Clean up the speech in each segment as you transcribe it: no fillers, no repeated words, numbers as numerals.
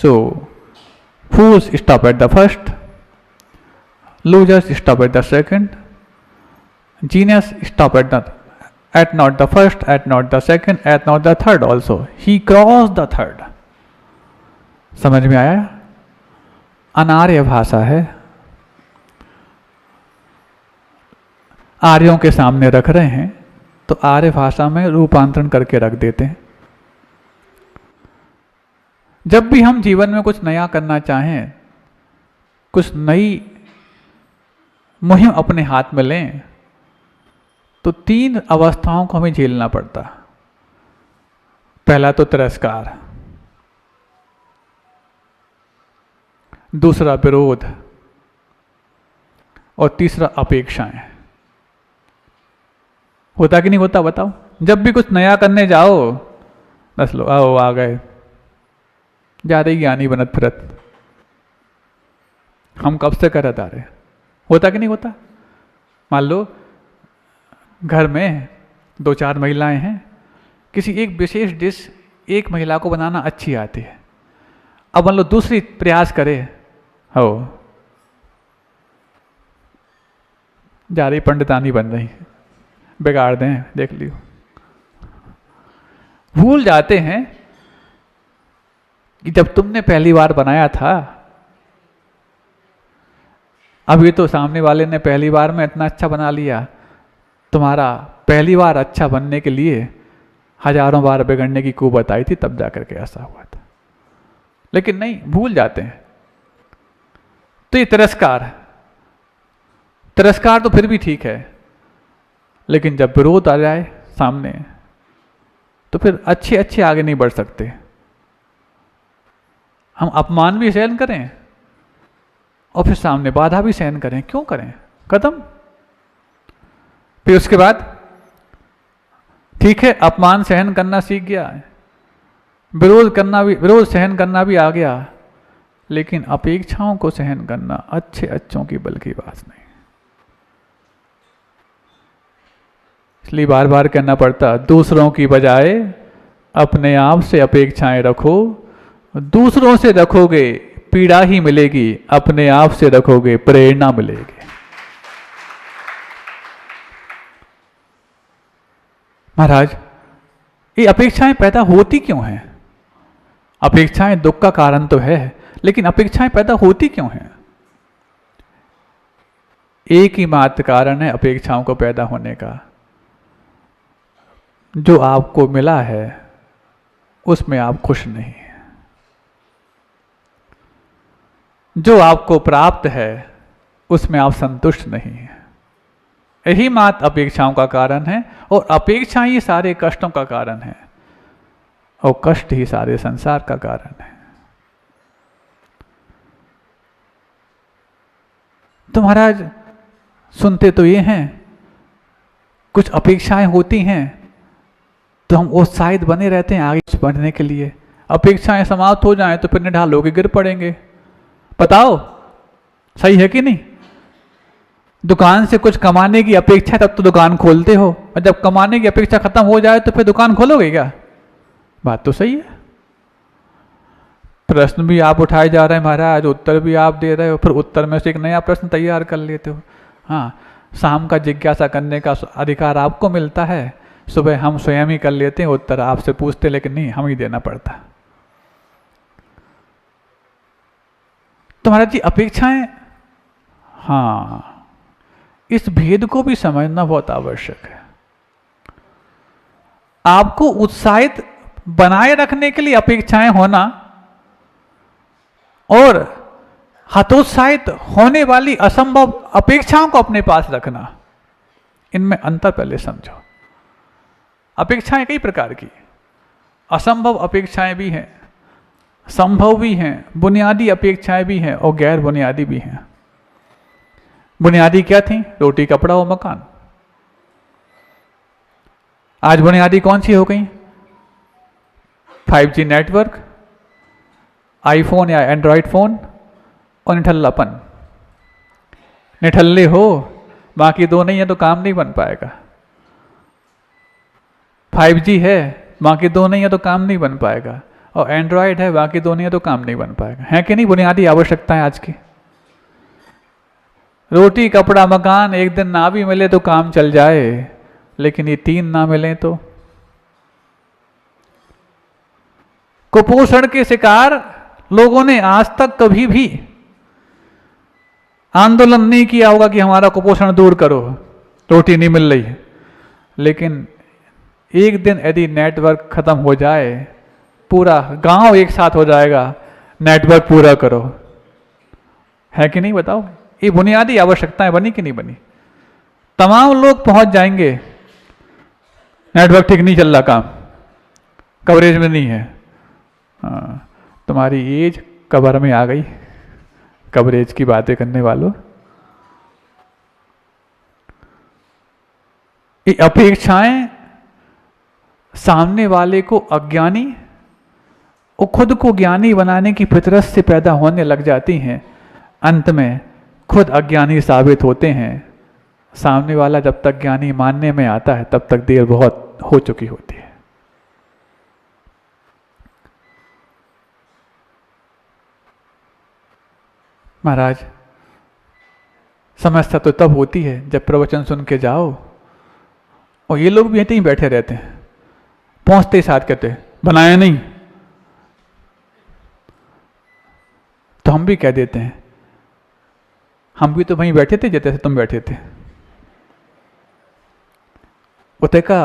So, fools stop at the first, losers stop at the second, genius stop at not the first, at not the second, at not the third also. He crossed the third. समझ में आया? अनार्य भाषा है, आर्यों के सामने रख रहे हैं तो आर्य भाषा में रूपांतरण करके रख देते हैं। जब भी हम जीवन में कुछ नया करना चाहें, कुछ नई मुहिम अपने हाथ में लें, तो 3 अवस्थाओं को हमें झेलना पड़ता। पहला तो तिरस्कार, दूसरा विरोध, और तीसरा अपेक्षाएं। होता कि नहीं होता बताओ? जब भी कुछ नया करने जाओ, बस लो आओ आ गए, जा रही ज्ञानी बनत फिरत, हम कब से करत आ रहे। होता कि नहीं होता? मान लो घर में 2-4 महिलाएं हैं, किसी एक विशेष डिश एक महिला को बनाना अच्छी आती है, अब मान लो दूसरी प्रयास करे, हो जा रही पंडितानी बन रही, बिगाड़ दें, देख लियो। भूल जाते हैं कि जब तुमने पहली बार बनाया था, अभी तो सामने वाले ने पहली बार में इतना अच्छा बना लिया, तुम्हारा पहली बार अच्छा बनने के लिए हजारों बार बिगड़ने की खूब बताई थी, तब जाकर के ऐसा हुआ था। लेकिन नहीं, भूल जाते हैं। तो ये तिरस्कार तो फिर भी ठीक है, लेकिन जब विरोध आ जाए सामने तो फिर अच्छे आगे नहीं बढ़ सकते। हम अपमान भी सहन करें और फिर सामने बाधा भी सहन करें, क्यों करें? खत्म। फिर उसके बाद ठीक है, अपमान सहन करना सीख गया, विरोध सहन करना भी आ गया, लेकिन अपेक्षाओं को सहन करना अच्छों की बल की बात नहीं। इसलिए बार बार कहना पड़ता, दूसरों की बजाय अपने आप से अपेक्षाएं रखो, दूसरों से रखोगे पीड़ा ही मिलेगी, अपने आप से रखोगे प्रेरणा मिलेगी। महाराज, ये अपेक्षाएं पैदा होती क्यों हैं? अपेक्षाएं दुख का कारण तो है, लेकिन अपेक्षाएं पैदा होती क्यों हैं? एक ही मात्र कारण है अपेक्षाओं को पैदा होने का, जो आपको मिला है उसमें आप खुश नहीं हैं, जो आपको प्राप्त है उसमें आप संतुष्ट नहीं हैं। यही मात्र अपेक्षाओं का कारण है, और अपेक्षा ही सारे कष्टों का कारण है, और कष्ट ही सारे संसार का कारण है। तो महाराज सुनते तो ये हैं, कुछ अपेक्षाएं होती हैं तो हम उत्साहित बने रहते हैं आगे बढ़ने के लिए। अपेक्षाएं समाप्त हो जाएं तो फिर निढाल होके गिर पड़ेंगे। बताओ सही है कि नहीं? दुकान से कुछ कमाने की अपेक्षा तब तो दुकान खोलते हो, और जब कमाने की अपेक्षा खत्म हो जाए तो फिर दुकान खोलोगे क्या? बात तो सही है। प्रश्न भी आप उठाए जा रहे हैं महाराज, उत्तर भी आप दे रहे हो, फिर उत्तर में से एक नया प्रश्न तैयार कर लेते हो। हाँ, शाम का जिज्ञासा करने का अधिकार आपको मिलता है, सुबह हम स्वयं ही कर लेते हैं, उत्तर आपसे पूछते, लेकिन नहीं, हम ही देना पड़ता। तो महाराज जी अपेक्षाएं, हाँ, इस भेद को भी समझना बहुत आवश्यक है। आपको उत्साहित बनाए रखने के लिए अपेक्षाएं होना और हतोत्साहित होने वाली असंभव अपेक्षाओं को अपने पास रखना, इनमें अंतर पहले समझो। अपेक्षाएं कई प्रकार की, असंभव अपेक्षाएं भी हैं, संभव भी हैं, बुनियादी अपेक्षाएं भी हैं और गैर बुनियादी भी हैं। बुनियादी क्या थी? रोटी, कपड़ा और मकान। आज बुनियादी कौन सी हो गई? 5G नेटवर्क, आईफोन या एंड्रॉयड फोन और निठल्लापन। निठल्ले हो, बाकी दो नहीं है तो काम नहीं बन पाएगा। 5G है, बाकी दो नहीं है तो काम नहीं बन पाएगा। और एंड्रॉयड है, बाकी दुनिया तो काम नहीं बन पाएगा। है कि नहीं? बुनियादी आवश्यकताएं आज की। रोटी कपड़ा मकान एक दिन ना भी मिले तो काम चल जाए, लेकिन ये तीन ना मिले तो। कुपोषण के शिकार लोगों ने आज तक कभी भी आंदोलन नहीं किया होगा कि हमारा कुपोषण दूर करो, रोटी नहीं मिल रही है। लेकिन एक दिन यदि नेटवर्क खत्म हो जाए, पूरा गांव एक साथ हो जाएगा, नेटवर्क पूरा करो। है कि नहीं? बताओ, ये बुनियादी आवश्यकताएं बनी कि नहीं बनी? तमाम लोग पहुंच जाएंगे, नेटवर्क ठीक नहीं चल रहा, काम कवरेज में नहीं है। तुम्हारी एज कवर में आ गई कवरेज की बातें करने वालों। ये अपेक्षाएं सामने वाले को अज्ञानी और खुद को ज्ञानी बनाने की फितरत से पैदा होने लग जाती हैं। अंत में खुद अज्ञानी साबित होते हैं। सामने वाला जब तक ज्ञानी मानने में आता है तब तक देर बहुत हो चुकी होती है। महाराज, समस्या तो तब होती है जब प्रवचन सुन के जाओ और ये लोग भी यहीं ही बैठे रहते हैं, पहुंचते ही साथ कहते बनाया नहीं, तो हम भी कह देते हैं हम भी तो वहीं बैठे थे जैसे तुम बैठे थे। उते का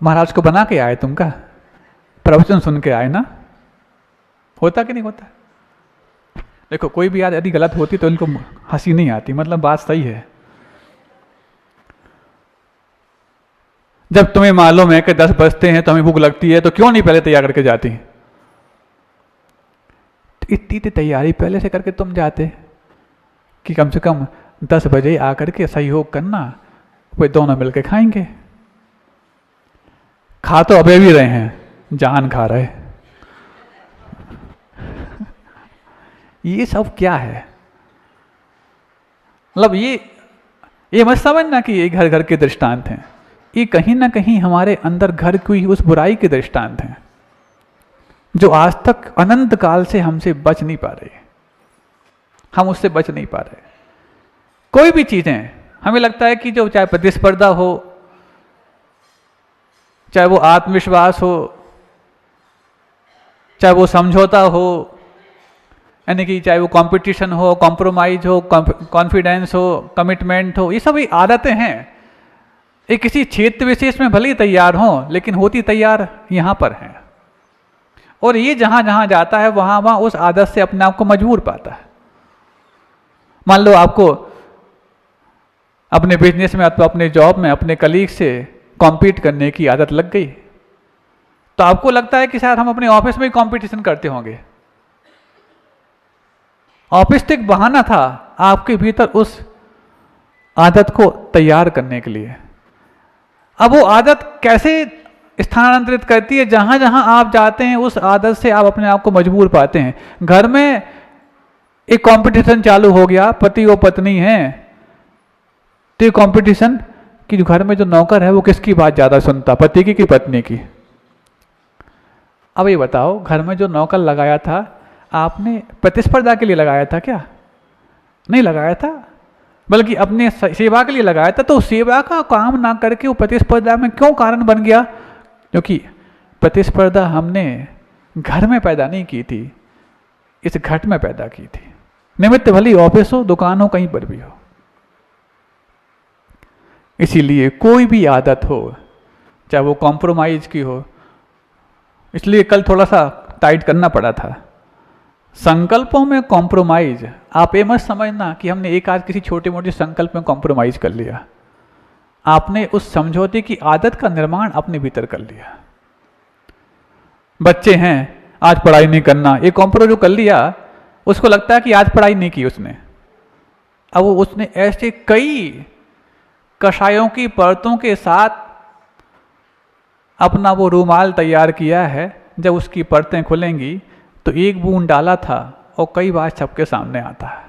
महाराज को बना के आए, तुम का प्रवचन सुन के आए ना। होता कि नहीं होता? देखो, कोई भी याद यदि गलत होती तो इनको हंसी नहीं आती, मतलब बात सही है। जब तुम्हें मालूम है कि 10 बजते हैं तो हमें भूख लगती है, तो क्यों नहीं पहले तैयार करके जाती? तो इतनी तैयारी पहले से करके तुम जाते कि कम से कम 10 बजे आकर के सहयोग करना, कोई दोनों मिलके खाएंगे। खा तो अबे भी रहे हैं, जान खा रहे। ये सब क्या है? मतलब ये मत समझना कि ये घर घर के दृष्टांत हैं। ये कहीं ना कहीं हमारे अंदर घर की उस बुराई के दृष्टांत हैं जो आज तक अनंत काल से हमसे बच नहीं पा रहे। हम उससे बच नहीं पा रहे। कोई भी चीजें हमें लगता है कि जो चाहे प्रतिस्पर्धा हो, चाहे वो आत्मविश्वास हो, चाहे वो समझौता हो, यानी कि चाहे वो कंपटीशन हो, कॉम्प्रोमाइज हो, कॉन्फिडेंस हो, कमिटमेंट हो, ये सब आदतें हैं। ये किसी क्षेत्र विशेष में भले ही तैयार हो, लेकिन होती तैयार यहाँ पर हैं। और ये जहाँ जहाँ जाता है वहाँ वहाँ उस आदत से अपने आप को मजबूर पाता है। मान लो आपको अपने बिजनेस में अथवा अपने जॉब में अपने कलीग से कॉम्पीट करने की आदत लग गई, तो आपको लगता है कि शायद हम अपने ऑफिस में ही कॉम्पिटिशन करते होंगे। ऑफिस तो एक बहाना था आपके भीतर उस आदत को तैयार करने के लिए। अब वो आदत कैसे स्थानांतरित करती है? जहां जहां आप जाते हैं उस आदत से आप अपने आप को मजबूर पाते हैं। घर में एक कंपटीशन चालू हो गया, पति और पत्नी हैं, तो ये कंपटीशन कि घर में जो नौकर है वो किसकी बात ज्यादा सुनता, पति की कि पत्नी की? अब ये बताओ, घर में जो नौकर लगाया था आपने प्रतिस्पर्धा के लिए लगाया था क्या? नहीं लगाया था, बल्कि अपने सेवा के लिए लगाया था। तो सेवा का काम ना करके वो प्रतिस्पर्धा में क्यों कारण बन गया? क्योंकि प्रतिस्पर्धा हमने घर में पैदा नहीं की थी, इस घट में पैदा की थी। निमित्त भली ऑफिस हो, दुकान हो, कहीं पर भी हो। इसीलिए कोई भी आदत हो, चाहे वो कॉम्प्रोमाइज की हो, इसलिए कल थोड़ा सा टाइट करना पड़ा था। संकल्पों में कॉम्प्रोमाइज, आप ये मत समझना कि हमने एक आज किसी छोटे मोटे संकल्प में कॉम्प्रोमाइज कर लिया। आपने उस समझौते की आदत का निर्माण अपने भीतर कर लिया। बच्चे हैं, आज पढ़ाई नहीं करना, ये कॉम्प्रो जो कर लिया, उसको लगता है कि आज पढ़ाई नहीं की उसने। अब वो उसने ऐसे कई कषायों की परतों के साथ अपना वो रूमाल तैयार किया है। जब उसकी परतें खुलेंगी तो एक बूंद डाला था और कई बार सबके सामने आता है।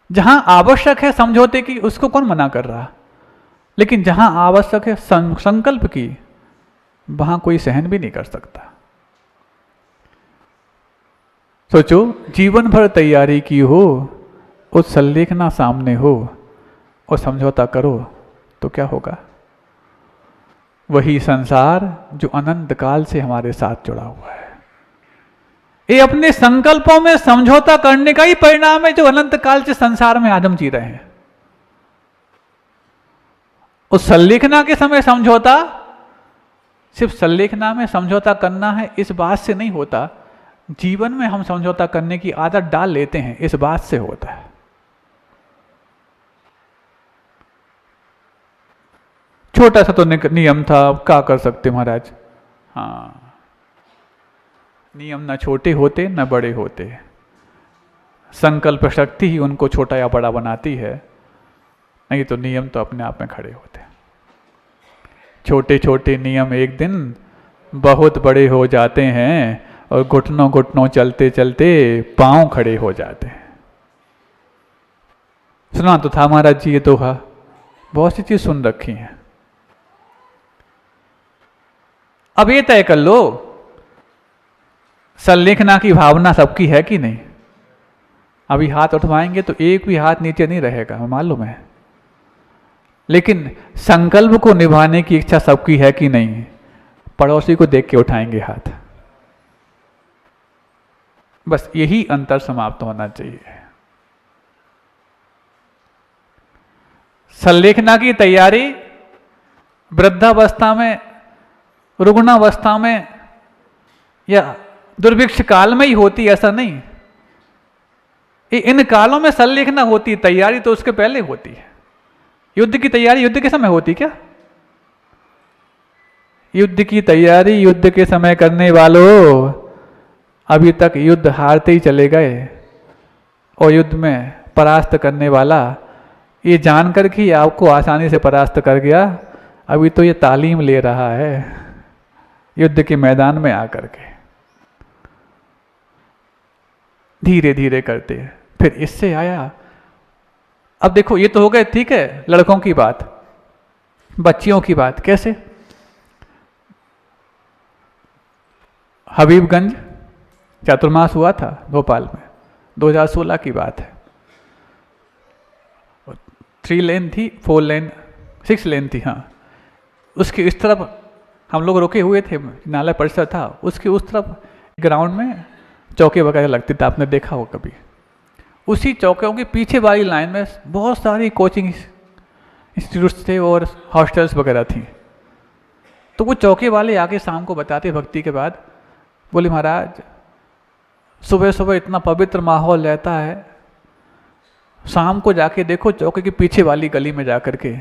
जहां आवश्यक है समझौते की, उसको कौन मना कर रहा? लेकिन जहां आवश्यक है संकल्प की, वहां कोई सहन भी नहीं कर सकता। सोचो, जीवन भर तैयारी की हो, उस संलेखना सामने हो और समझौता करो तो क्या होगा? वही संसार जो अनंत काल से हमारे साथ जुड़ा हुआ है। ये अपने संकल्पों में समझौता करने का ही परिणाम है जो अनंत काल से संसार में आज हम जी रहे हैं। उस संलेखना के समय समझौता, सिर्फ संलेखना में समझौता करना है इस बात से नहीं होता, जीवन में हम समझौता करने की आदत डाल लेते हैं इस बात से होता है। छोटा सा तो नियम था, क्या कर सकते महाराज। हाँ, नियम न छोटे होते न बड़े होते, संकल्प शक्ति ही उनको छोटा या बड़ा बनाती है, नहीं तो नियम तो अपने आप में खड़े होते। छोटे छोटे नियम एक दिन बहुत बड़े हो जाते हैं और घुटनों घुटनों चलते चलते पांव खड़े हो जाते हैं। सुना तो था महाराज जी ये दोहा, बहुत सी चीज सुन रखी है। अब ये तय कर लो, संलेखना की भावना सबकी है कि नहीं? अभी हाथ उठवाएंगे तो एक भी हाथ नीचे नहीं रहेगा, मालूम है। लेकिन संकल्प को निभाने की इच्छा सबकी है कि नहीं? पड़ोसी को देख के उठाएंगे हाथ। बस यही अंतर समाप्त होना चाहिए। संलेखना की तैयारी वृद्धावस्था में, रुग्णावस्था में या दुर्भिक्ष काल में ही होती, ऐसा नहीं। इन कालों में संलेखना होती, तैयारी तो उसके पहले होती है। युद्ध की तैयारी युद्ध के समय होती क्या? युद्ध की तैयारी युद्ध के समय करने वालों अभी तक युद्ध हारते ही चले गए, और युद्ध में परास्त करने वाला ये जानकर कि आपको आसानी से परास्त कर गया, अभी तो ये तालीम ले रहा है युद्ध के मैदान में आकर के, धीरे धीरे करते हैं। फिर इससे आया, अब देखो ये तो हो गए, ठीक है, लड़कों की बात, बच्चियों की बात कैसे? हबीबगंज चातुर्मास हुआ था भोपाल में, 2016 की बात है। 3 लेन थी, 4 लेन, 6 लेन थी, हाँ। उसके इस तरफ हम लोग रुके हुए थे, नाला परिसर था, उसके उस तरफ ग्राउंड में चौके वगैरह लगते थे, आपने देखा हो कभी। उसी चौकों के पीछे वाली लाइन में बहुत सारी कोचिंग इंस्टीट्यूट्स थे और हॉस्टल्स वगैरह थी। तो वो चौके वाले आके शाम को बताते भक्ति के बाद, बोले महाराज सुबह सुबह इतना पवित्र माहौल रहता है, शाम को जाके देखो चौके के पीछे वाली गली में जाकर के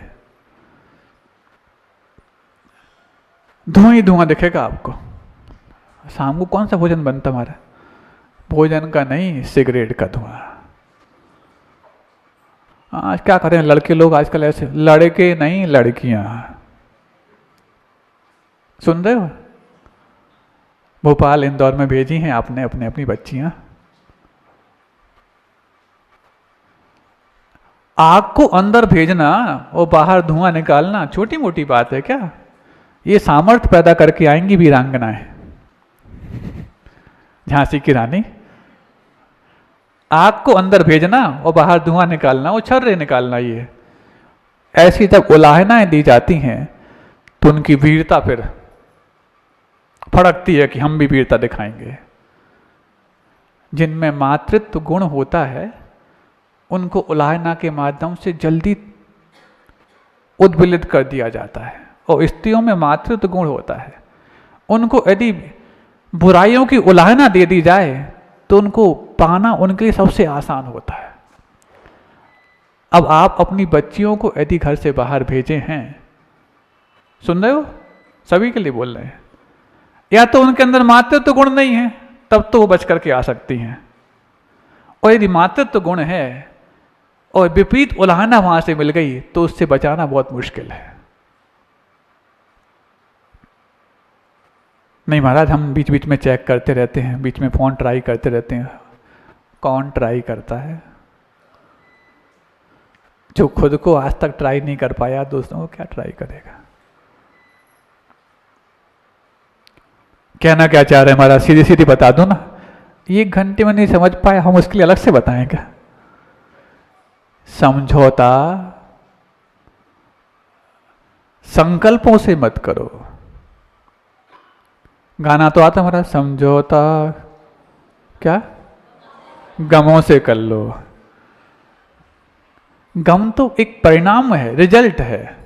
धुआं ही धुआं दिखेगा आपको। शाम को कौन सा भोजन बनता हमारा? भोजन का नहीं, सिगरेट का धुआं। आज क्या करें लड़के लोग आजकल ऐसे, लड़के नहीं लड़कियां, सुन रहे हो? भोपाल इंदौर में भेजी हैं आपने अपने अपनी बच्चियां। आग को अंदर भेजना और बाहर धुआं निकालना छोटी मोटी बात है क्या? ये सामर्थ्य पैदा करके आएंगी वीरांगनाएं, झांसी की रानी। आग को अंदर भेजना और बाहर धुआं निकालना, वो छर्रे निकालना, ये ऐसी जब उलाहनाएं दी जाती हैं तो उनकी वीरता फिर फड़कती है कि हम भी वीरता दिखाएंगे। जिनमें मातृत्व गुण होता है उनको उलाहना के माध्यम से जल्दी उद्वेलित कर दिया जाता है, और स्त्रियों में मातृत्व गुण होता है, उनको यदि बुराइयों की उलाहना दे दी जाए तो उनको पाना उनके लिए सबसे आसान होता है। अब आप अपनी बच्चियों को यदि घर से बाहर भेजे हैं, सुन रहे हो, सभी के लिए बोल रहे हैं, या तो उनके अंदर मातृत्व गुण नहीं है तब तो वो बच करके आ सकती हैं, और यदि मातृत्व गुण है और विपरीत उलाहना वहां से मिल गई तो उससे बचाना बहुत मुश्किल है। नहीं महाराज, हम बीच बीच में चेक करते रहते हैं, बीच में फोन ट्राई करते रहते हैं। कौन ट्राई करता है? जो खुद को आज तक ट्राई नहीं कर पाया, दूसरों को क्या ट्राई करेगा? कहना क्या चाह रहे हैं महाराज, सीधी सीधी बता दो ना। 1 घंटे में नहीं समझ पाए, हम उसके लिए अलग से बताएं क्या? समझौता संकल्पों से मत करो। गाना तो आता हमारा, समझौता क्या गमों से कर लो। गम तो एक परिणाम है, रिजल्ट है।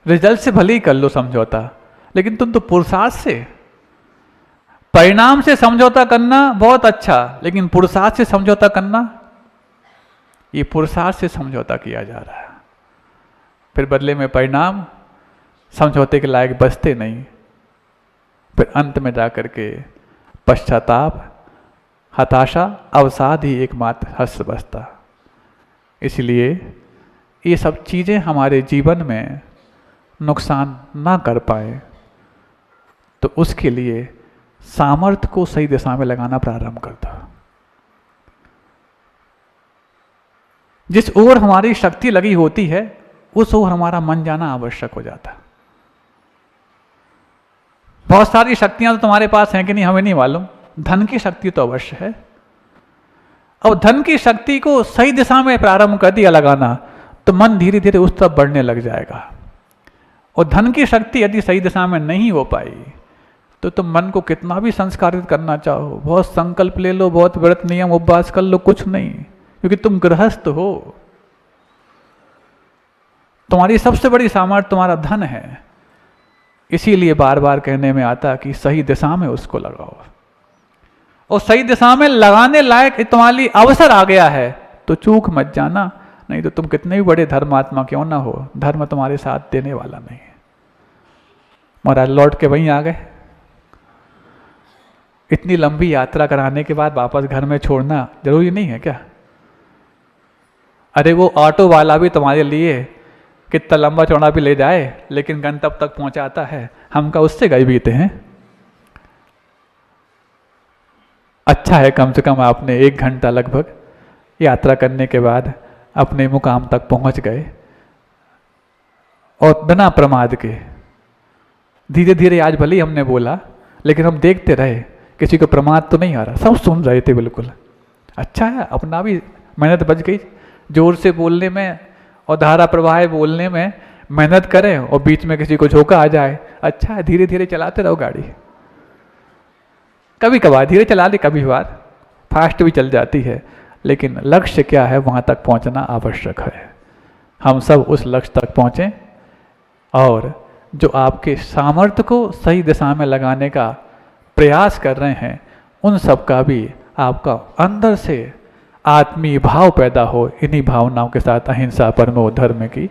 रिजल्ट से भले ही कर लो समझौता, लेकिन तुम तो पुरुषार्थ से, परिणाम से समझौता करना बहुत अच्छा, लेकिन पुरुषार्थ से समझौता करना, ये पुरुषार्थ से समझौता किया जा रहा है, फिर बदले में परिणाम समझौते के लायक बचते नहीं, फिर अंत में जाकर के पश्चाताप, हताशा, अवसाद ही एकमात्र हस्त बचता। इसलिए ये सब चीज़ें हमारे जीवन में नुकसान ना कर पाए, तो उसके लिए सामर्थ्य को सही दिशा में लगाना प्रारंभ कर दो। जिस ओर हमारी शक्ति लगी होती है, उस ओर हमारा मन जाना आवश्यक हो जाता है। बहुत सारी शक्तियां तो तुम्हारे पास हैं कि नहीं हमें नहीं मालूम, धन की शक्ति तो अवश्य है। अब धन की शक्ति को सही दिशा में प्रारंभ कर दिया लगाना, तो मन धीरे धीरे उस तरफ बढ़ने लग जाएगा। और धन की शक्ति यदि सही दिशा में नहीं हो पाई, तो तुम मन को कितना भी संस्कारित करना चाहो, बहुत संकल्प ले लो, बहुत व्रत नियम उपवास कर लो, कुछ नहीं, क्योंकि तुम गृहस्थ हो। तुम्हारी सबसे बड़ी सामर्थ्य तुम्हारा धन है। इसीलिए बार बार कहने में आता कि सही दिशा में उसको लगाओ, और सही दिशा में लगाने लायक तुम्हारी अवसर आ गया है तो चूक मत जाना, नहीं तो तुम कितने भी बड़े धर्मात्मा क्यों ना हो, धर्म तुम्हारे साथ देने वाला नहीं है। महाराज लौट के वहीं आ गए। इतनी लंबी यात्रा कराने के बाद वापस घर में छोड़ना जरूरी नहीं है क्या? अरे वो ऑटो वाला भी तुम्हारे लिए कितना लंबा चौड़ा भी ले जाए, लेकिन गंतव्य तक पहुंचाता है। हम का उससे गए बीते हैं। अच्छा है कम से कम आपने 1 घंटा लगभग यात्रा करने के बाद अपने मुकाम तक पहुंच गए, और बिना प्रमाद के धीरे धीरे। आज भले ही हमने बोला, लेकिन हम देखते रहे, किसी को प्रमाद तो नहीं आ रहा, सब सुन रहे थे बिल्कुल। अच्छा है, अपना भी मेहनत बच गई। जोर से बोलने में और धारा प्रवाह बोलने में मेहनत करें, और बीच में किसी को झोंका आ जाए, अच्छा है, धीरे धीरे चलाते रहो गाड़ी। कभी कभार धीरे चला ले, कभी बार फास्ट भी चल जाती है, लेकिन लक्ष्य क्या है, वहाँ तक पहुँचना आवश्यक है। हम सब उस लक्ष्य तक पहुँचें, और जो आपके सामर्थ्य को सही दिशा में लगाने का प्रयास कर रहे हैं, उन सब का भी आपका अंदर से आत्मीय भाव पैदा हो। इन्हीं भावनाओं के साथ अहिंसा परमो धर्म की